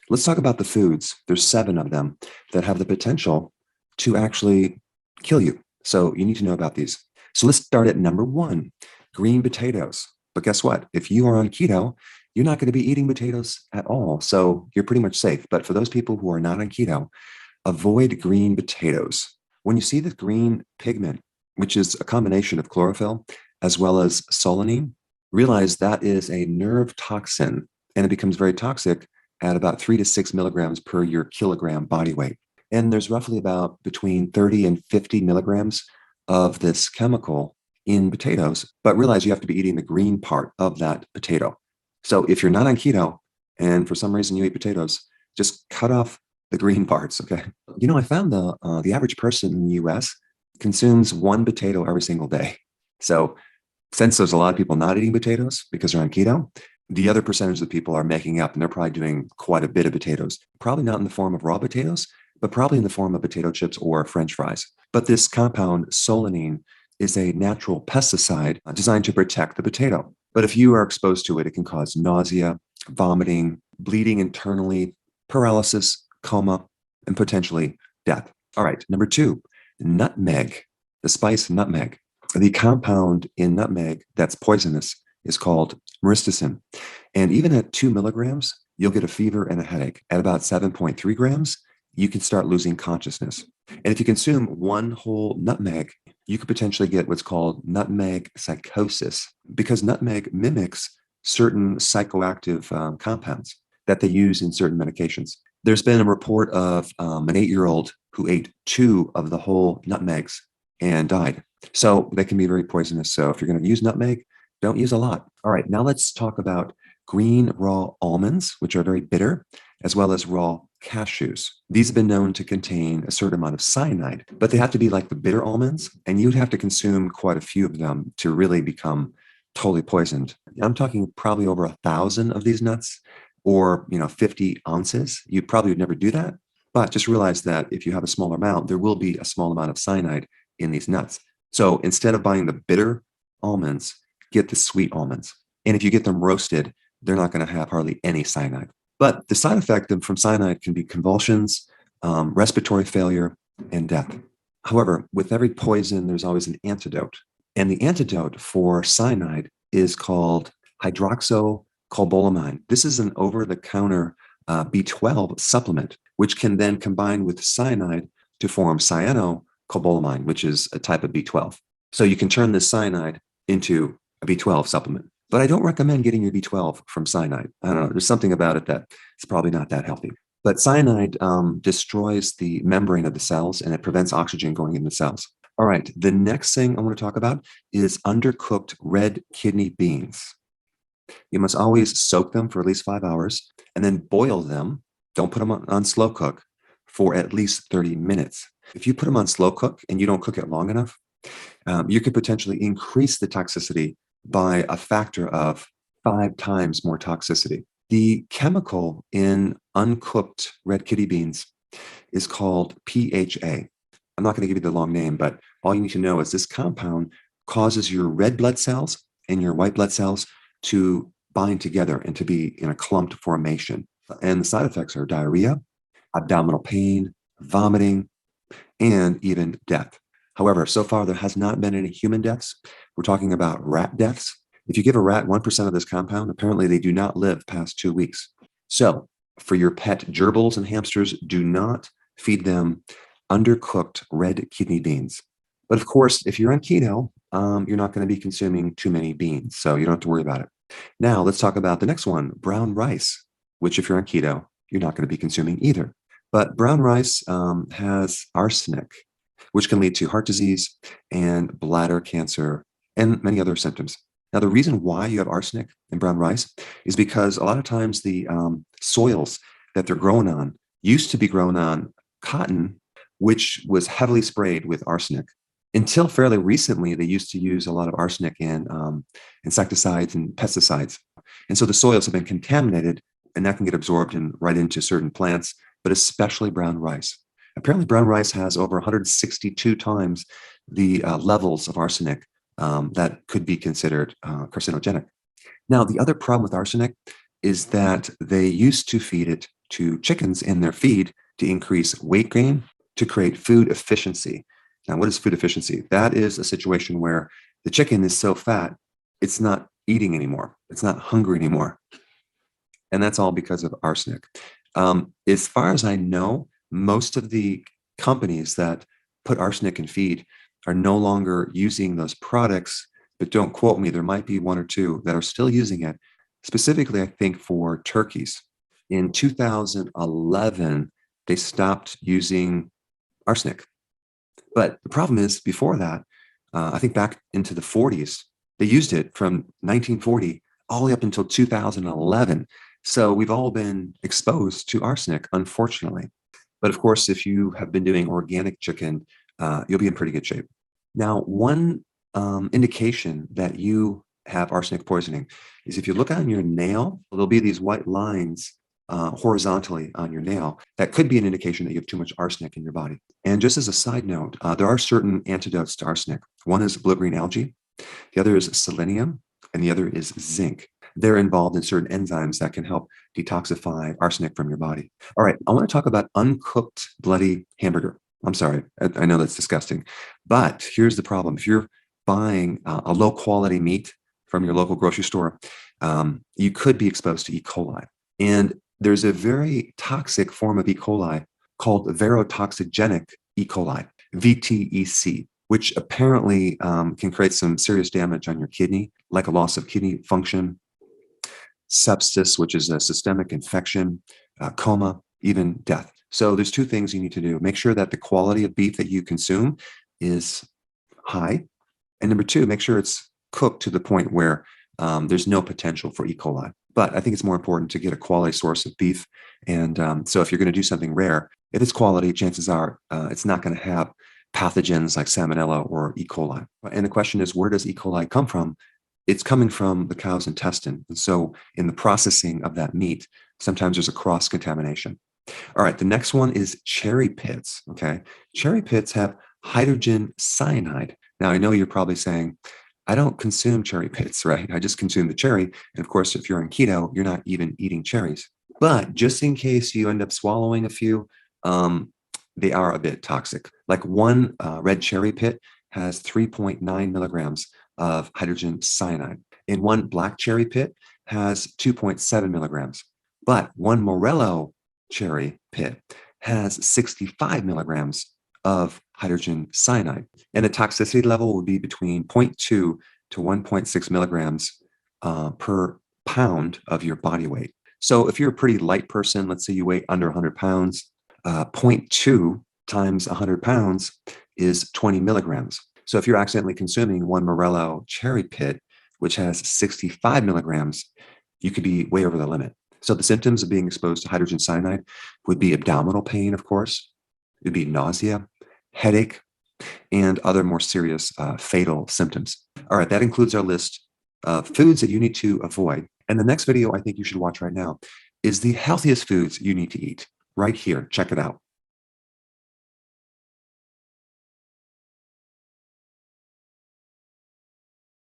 Let's talk about the foods. There's 7 of them that have the potential to actually kill you. So you need to know about these. So let's start at number 1, green potatoes. But guess what? If you are on keto, you're not going to be eating potatoes at all. So you're pretty much safe. But for those people who are not on keto, avoid green potatoes. When you see the green pigment, which is a combination of chlorophyll as well as solanine, realize that is a nerve toxin and it becomes very toxic at about 3 to 6 milligrams per your kilogram body weight. And there's roughly about between 30 and 50 milligrams of this chemical in potatoes, but realize you have to be eating the green part of that potato. So if you're not on keto and for some reason you eat potatoes, just cut off the green parts, okay? I found the average person in the US consumes 1 potato every single day. So since there's a lot of people not eating potatoes because they're on keto, the other percentage of people are making up and they're probably doing quite a bit of potatoes. Probably not in the form of raw potatoes, but probably in the form of potato chips or French fries. But this compound, solanine, is a natural pesticide designed to protect the potato. But if you are exposed to it, it can cause nausea, vomiting, bleeding internally, paralysis, coma, and potentially death. All right, number 2, nutmeg, the spice nutmeg. The compound in nutmeg that's poisonous is called myristicin. And even at 2 milligrams, you'll get a fever and a headache. At about 7.3 grams, you can start losing consciousness. And if you consume 1 whole nutmeg, you could potentially get what's called nutmeg psychosis because nutmeg mimics certain psychoactive compounds that they use in certain medications. There's been a report of an 8-year-old who ate 2 of the whole nutmegs and died. So they can be very poisonous. So if you're going to use nutmeg, don't use a lot. All right, now let's talk about green raw almonds, which are very bitter, as well as raw cashews. These have been known to contain a certain amount of cyanide, but they have to be like the bitter almonds, and you'd have to consume quite a few of them to really become totally poisoned. I'm talking probably over 1,000 of these nuts or 50 ounces. You probably would never do that, but just realize that if you have a smaller amount, there will be a small amount of cyanide in these nuts. So instead of buying the bitter almonds, get the sweet almonds. And if you get them roasted, they're not going to have hardly any cyanide. But the side effect from cyanide can be convulsions, respiratory failure, and death. However, with every poison, there's always an antidote. And the antidote for cyanide is called hydroxycobalamin. This is an over-the-counter B12 supplement, which can then combine with cyanide to form cyanocobalamin, which is a type of B12. So you can turn this cyanide into a B12 supplement. But I don't recommend getting your B12 from cyanide. I don't know. There's something about it that it's probably not that healthy. But cyanide destroys the membrane of the cells and it prevents oxygen going into the cells. All right. The next thing I want to talk about is undercooked red kidney beans. You must always soak them for at least 5 hours and then boil them. Don't put them on slow cook for at least 30 minutes. If you put them on slow cook and you don't cook it long enough, you could potentially increase the toxicity by a factor of 5 times more toxicity. The chemical in uncooked red kidney beans is called PHA. I'm not going to give you the long name, but all you need to know is this compound causes your red blood cells and your white blood cells to bind together and to be in a clumped formation. And the side effects are diarrhea, abdominal pain, vomiting, and even death. However, so far there has not been any human deaths. We're talking about rat deaths. If you give a rat 1% of this compound, apparently they do not live past 2 weeks. So for your pet gerbils and hamsters, do not feed them undercooked red kidney beans. But of course, if you're on keto, you're not going to be consuming too many beans, so you don't have to worry about it. Now let's talk about the next one, brown rice, which if you're on keto, you're not going to be consuming either. But brown rice has arsenic, which can lead to heart disease and bladder cancer and many other symptoms. Now, the reason why you have arsenic in brown rice is because a lot of times the soils that they're grown on used to be grown on cotton, which was heavily sprayed with arsenic. Until fairly recently, they used to use a lot of arsenic in insecticides and pesticides. And so the soils have been contaminated, and that can get absorbed right into certain plants, but especially brown rice. Apparently, brown rice has over 162 times the levels of arsenic that could be considered carcinogenic. Now, the other problem with arsenic is that they used to feed it to chickens in their feed to increase weight gain, to create food efficiency. Now, what is food efficiency? That is a situation where the chicken is so fat, it's not eating anymore. It's not hungry anymore. And that's all because of arsenic. As far as I know, most of the companies that put arsenic in feed are no longer using those products, but don't quote me. There might be one or two that are still using it, specifically, I think, for turkeys. In 2011, they stopped using arsenic. But the problem is, before that, I think back into the 40s, they used it from 1940 all the way up until 2011. So we've all been exposed to arsenic, unfortunately. But of course, if you have been doing organic chicken, you'll be in pretty good shape. Now, one indication that you have arsenic poisoning is if you look on your nail, there'll be these white lines horizontally on your nail. That could be an indication that you have too much arsenic in your body. And just as a side note, there are certain antidotes to arsenic. One is blue-green algae, the other is selenium, and the other is zinc. They're involved in certain enzymes that can help detoxify arsenic from your body. All right, I want to talk about uncooked bloody hamburger. I'm sorry, I know that's disgusting, but here's the problem. If you're buying a low quality meat from your local grocery store, you could be exposed to E. coli. And there's a very toxic form of E. coli called verotoxigenic E. coli, VTEC, which apparently can create some serious damage on your kidney, like a loss of kidney function, sepsis, which is a systemic infection, coma, even death. So there's two things you need to do. Make sure that the quality of beef that you consume is high. And number two, make sure it's cooked to the point where there's no potential for E. coli. But I think it's more important to get a quality source of beef. And so if you're going to do something rare, if it's quality, chances are it's not going to have pathogens like salmonella or E. coli. And the question is, where does E. coli come from? It's coming from the cow's intestine. And so in the processing of that meat, sometimes there's a cross-contamination. All right, the next one is cherry pits, okay? Cherry pits have hydrogen cyanide. Now, I know you're probably saying, I don't consume cherry pits, right? I just consume the cherry. And of course, if you're on keto, you're not even eating cherries. But just in case you end up swallowing a few, they are a bit toxic. Like one red cherry pit has 3.9 milligrams of hydrogen cyanide. And one black cherry pit has 2.7 milligrams. But one morello cherry pit has 65 milligrams of hydrogen cyanide. And the toxicity level would be between 0.2 to 1.6 milligrams per pound of your body weight. So if you're a pretty light person, let's say you weigh under 100 pounds, 0.2 times 100 pounds is 20 milligrams. So if you're accidentally consuming one morello cherry pit, which has 65 milligrams, you could be way over the limit. So the symptoms of being exposed to hydrogen cyanide would be abdominal pain, of course. It would be nausea, headache, and other more serious fatal symptoms. All right, that includes our list of foods that you need to avoid. And the next video I think you should watch right now is the healthiest foods you need to eat. Right here, check it out.